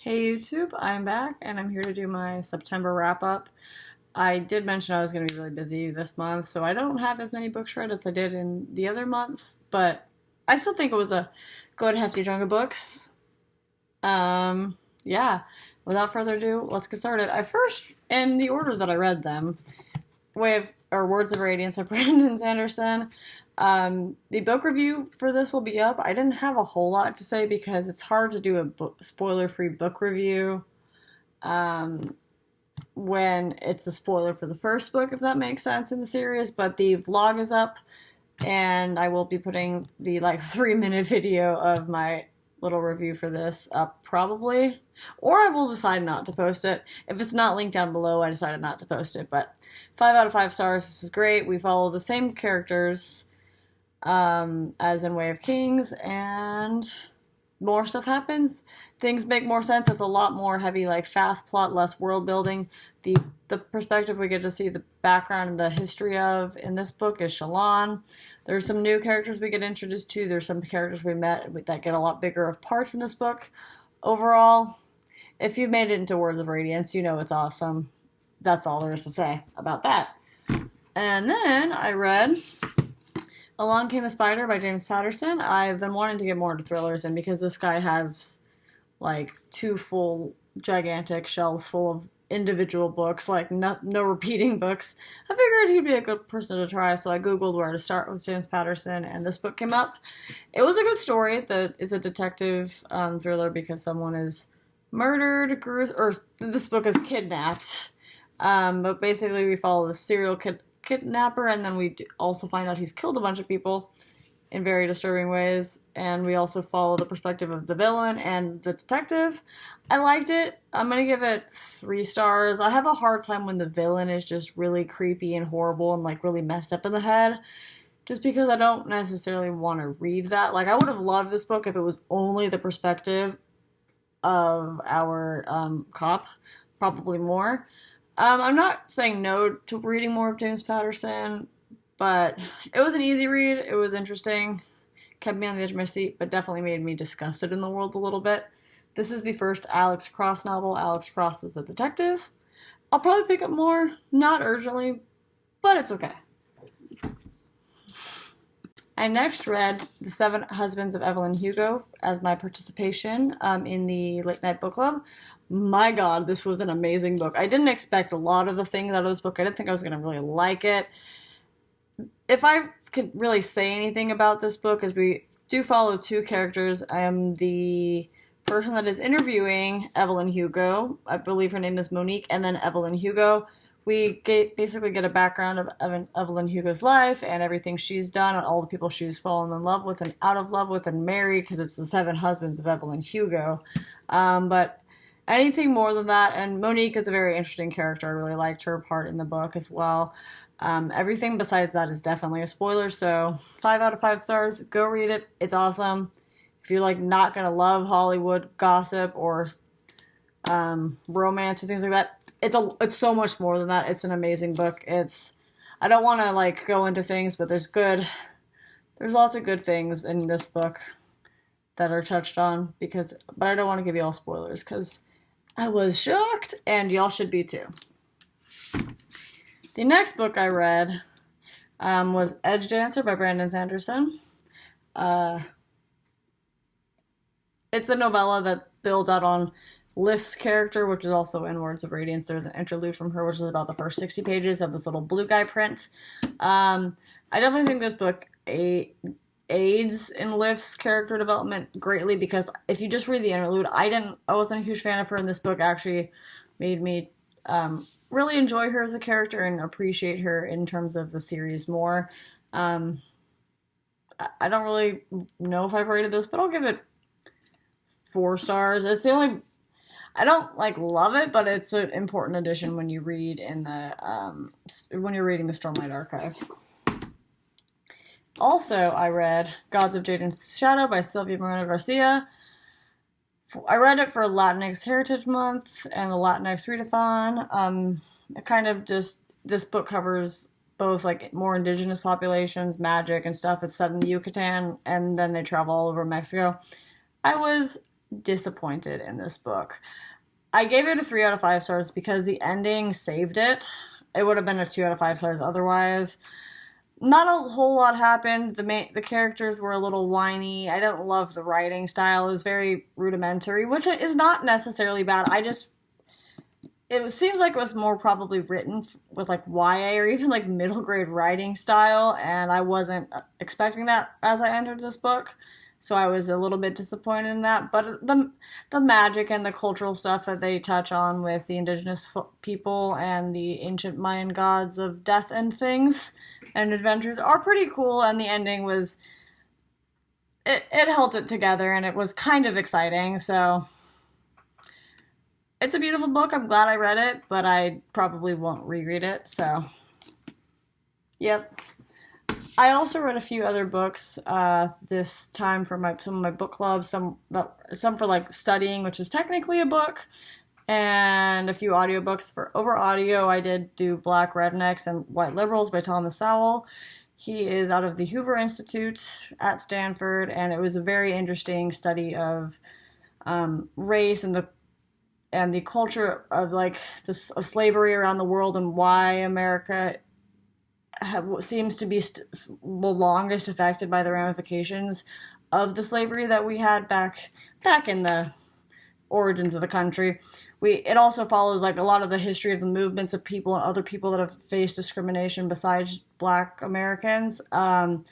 Hey YouTube, I'm back and I'm here to do my September wrap up. I did mention I was going to be really busy this month, so I don't have as many books read as I did in the other months, but I still think it was a good hefty chunk of books. Yeah, without further ado, let's get started. I first, in the order that I read them, Words of Radiance by Brandon Sanderson. The book review for this will be up. I didn't have a whole lot to say because it's hard to do a spoiler-free book review when it's a spoiler for the first book, if that makes sense, in the series. But the vlog is up, and I will be putting the 3-minute video of my little review for this up probably, or I will decide not to post it. If it's not linked down below, I decided not to post it. But 5 out of 5 stars. This is great. We follow the same characters as in Way of Kings, and more stuff happens. Things make more sense. It's a lot more heavy, fast plot, less world building. The perspective we get to see the background and the history of in this book is Shallan. There's some new characters we get introduced to. There's some characters we met that get a lot bigger of parts in this book. Overall, if you've made it into Words of Radiance, you know it's awesome. That's all there is to say about that. And then I read Along Came a Spider by James Patterson. I've been wanting to get more into thrillers, and because this guy has 2 full gigantic shelves full of individual books, no repeating books, I figured he'd be a good person to try, so I googled where to start with James Patterson, and this book came up. It was a good story. It's a detective thriller because someone is murdered, or this book is kidnapped, but basically we follow the serial kidnapper, and then we also find out he's killed a bunch of people in very disturbing ways, and we also follow the perspective of the villain and the detective. I liked it. I'm gonna give it 3 stars. I have a hard time when the villain is just really creepy and horrible and really messed up in the head, just because I don't necessarily want to read that. I would have loved this book if it was only the perspective of our cop, probably more. I'm not saying no to reading more of James Patterson, but it was an easy read. It was interesting, kept me on the edge of my seat, but definitely made me disgusted in the world a little bit. This is the first Alex Cross novel. Alex Cross is the detective. I'll probably pick up more, not urgently, but it's okay. I next read The 7 Husbands of Evelyn Hugo as my participation in the Late Night Book Club. My god, this was an amazing book. I didn't expect a lot of the things out of this book. I didn't think I was going to really like it. If I could really say anything about this book, is we do follow 2 characters. I am the person that is interviewing Evelyn Hugo. I believe her name is Monique, and then Evelyn Hugo. We basically get a background of Evelyn Hugo's life and everything she's done and all the people she's fallen in love with and out of love with and married, because it's the 7 husbands of Evelyn Hugo. But anything more than that, and Monique is a very interesting character. I really liked her part in the book as well. Everything besides that is definitely a spoiler, so 5 out of 5 stars. Go read it. It's awesome. If you're not gonna love Hollywood gossip or romance or things like that, it's so much more than that. It's an amazing book. I don't want to go into things, but there's lots of good things in this book that are touched on, but I don't want to give you all spoilers because I was shocked, and y'all should be too. The next book I read was Edge Dancer by Brandon Sanderson. It's a novella that builds out on Lif's character, which is also in Words of Radiance. There's an interlude from her, which is about the first 60 pages of this little blue guy print. I definitely think this book aids in Lif's character development greatly, because if you just read the interlude, I wasn't a huge fan of her, and this book actually made me really enjoy her as a character and appreciate her in terms of the series more. I don't really know if I've rated this, but I'll give it 4 stars. It's the only, I don't love it, but it's an important addition when you read when you're reading the Stormlight Archive. Also, I read Gods of Jadens Shadow by Sylvia Moreno Garcia. I read it for Latinx Heritage Month and the Latinx Readathon. This book covers both more indigenous populations, magic and stuff. It's set in Yucatan, and then they travel all over Mexico. I was disappointed in this book. I gave it a 3 out of 5 stars because the ending saved it. It would have been a 2 out of 5 stars otherwise. Not a whole lot happened. The characters were a little whiny. I didn't love the writing style. It was very rudimentary, which is not necessarily bad. It seems like it was more probably written with like YA or even like middle grade writing style, and I wasn't expecting that as I entered this book. So I was a little bit disappointed in that. But the magic and the cultural stuff that they touch on with the indigenous people and the ancient Mayan gods of death and things and adventures are pretty cool. And the ending was, it held it together and it was kind of exciting. So it's a beautiful book. I'm glad I read it, but I probably won't reread it. So, yep. I also read a few other books this time for some of my book clubs, some for like studying, which was technically a book, and a few audiobooks. Over audio, I did do Black Rednecks and White Liberals by Thomas Sowell. He is out of the Hoover Institute at Stanford, and it was a very interesting study of race and the culture of of slavery around the world and why America seems to be the longest affected by the ramifications of the slavery that we had back in the origins of the country. It also follows like a lot of the history of the movements of people and other people that have faced discrimination besides Black Americans. But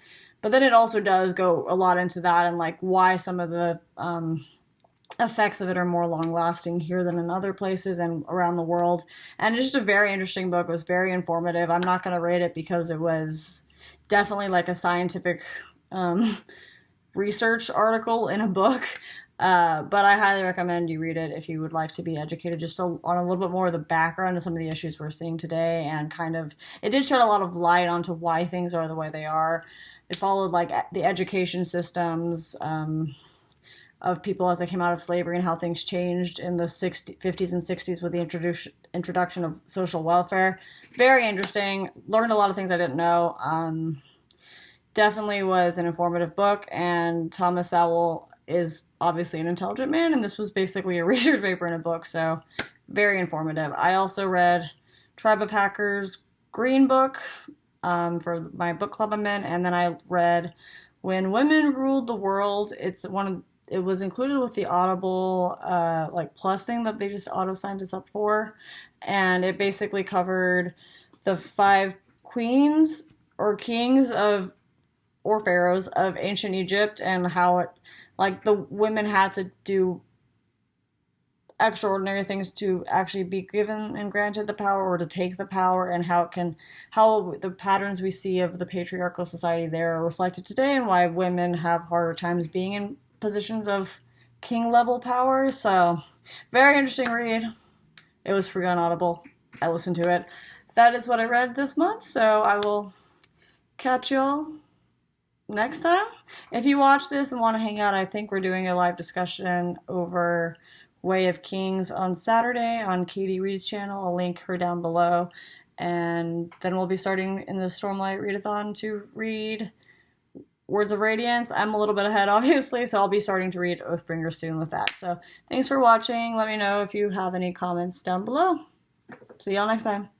then it also does go a lot into that and like why some of the effects of it are more long-lasting here than in other places and around the world. And it's just a very interesting book. It was very informative. I'm not going to rate it because it was definitely like a scientific research article in a book. But I highly recommend you read it if you would like to be educated just on a little bit more of the background of some of the issues we're seeing today. And it did shed a lot of light onto why things are the way they are. It followed like the education systems, of people as they came out of slavery and how things changed in the 50s and 60s with the introduction of social welfare. Very interesting. Learned a lot of things I didn't know. Definitely was an informative book, and Thomas Sowell is obviously an intelligent man, and this was basically a research paper in a book, so very informative. I also read Tribe of Hackers' Green Book for my book club I'm in, and then I read When Women Ruled the World. It was included with the Audible Plus thing that they just auto-signed us up for. And it basically covered the 5 queens or kings or pharaohs of ancient Egypt and how the women had to do extraordinary things to actually be given and granted the power or to take the power, and how the patterns we see of the patriarchal society there are reflected today, and why women have harder times being in positions of king level power. So very interesting read. It was free on Audible. I listened to it. That is what I read this month, so I will catch y'all next time. If you watch this and want to hang out, I think we're doing a live discussion over Way of Kings on Saturday on Katie Reed's channel. I'll link her down below. And then we'll be starting in the Stormlight Readathon to read Words of Radiance. I'm a little bit ahead, obviously, so I'll be starting to read Oathbringer soon with that. So thanks for watching. Let me know if you have any comments down below. See y'all next time.